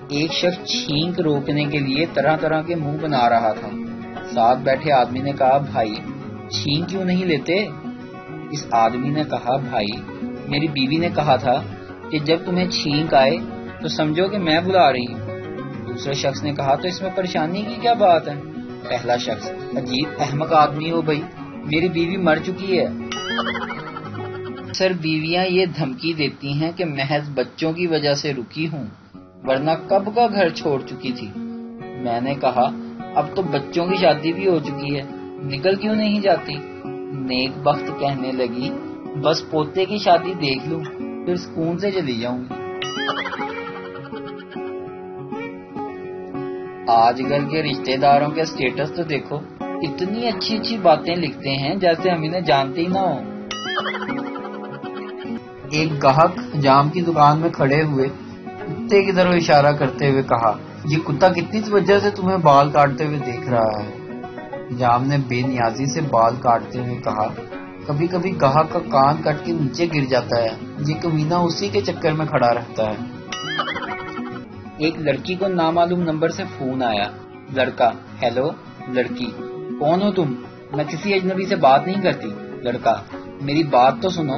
ایک شخص چھینک روکنے کے لیے طرح طرح کے منہ بنا رہا تھا۔ ساتھ بیٹھے آدمی نے کہا، بھائی چھینک کیوں نہیں لیتے؟ اس آدمی نے کہا، بھائی میری بیوی نے کہا تھا کہ جب تمہیں چھینک آئے تو سمجھو کہ میں بلا رہی ہوں۔ دوسرے شخص نے کہا، تو اس میں پریشانی کی کیا بات ہے؟ پہلا شخص، عجیب احمق آدمی ہو بھائی، میری بیوی مر چکی ہے۔ اکثر بیویاں یہ دھمکی دیتی ہیں کہ محض بچوں کی وجہ سے رکی ہوں، ورنہ کب کا گھر چھوڑ چکی تھی۔ میں نے کہا، اب تو بچوں کی شادی بھی ہو چکی ہے، نکل کیوں نہیں جاتی؟ نیک بخت کہنے لگی، بس پوتے کی شادی دیکھ لوں پھر سکون سے چلی جاؤں گی۔ آج کل کے رشتہ داروں کے سٹیٹس تو دیکھو، اتنی اچھی اچھی باتیں لکھتے ہیں جیسے ہم انہیں جانتے ہی نہ ہوں۔ ایک گاہک جام کی دکان میں کھڑے ہوئے کتے کی طرف اشارہ کرتے ہوئے کہا، یہ کتا کتنی توجہ سے تمہیں بال کاٹتے ہوئے دیکھ رہا ہے۔ جام نے بے نیازی سے بال کاٹتے ہوئے کہا، کبھی کبھی گاہک کا کان کٹ کے نیچے گر جاتا ہے، یہ کمینہ اسی کے چکر میں کھڑا رہتا ہے۔ ایک لڑکی کو نامعلوم نمبر سے فون آیا۔ لڑکا، ہیلو۔ لڑکی، کون ہو تم؟ میں کسی اجنبی سے بات نہیں کرتی۔ لڑکا، میری بات تو سنو۔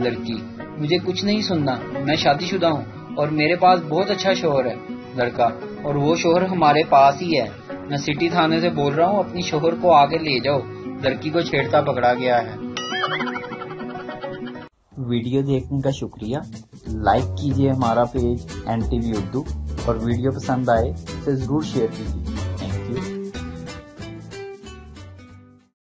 لڑکی، مجھے کچھ نہیں سننا، میں شادی شدہ ہوں اور میرے پاس بہت اچھا شوہر ہے۔ لڑکا، اور وہ شوہر ہمارے پاس ہی ہے، میں سٹی تھانے سے بول رہا ہوں، اپنی شوہر کو آگے لے جاؤ، لڑکی کو چھیڑتا پکڑا گیا ہے۔ ویڈیو دیکھنے کا شکریہ۔ لائک کیجیے ہمارا پیج NTV اردو، اور ویڈیو پسند آئے تو ضرور شیئر کیجیے۔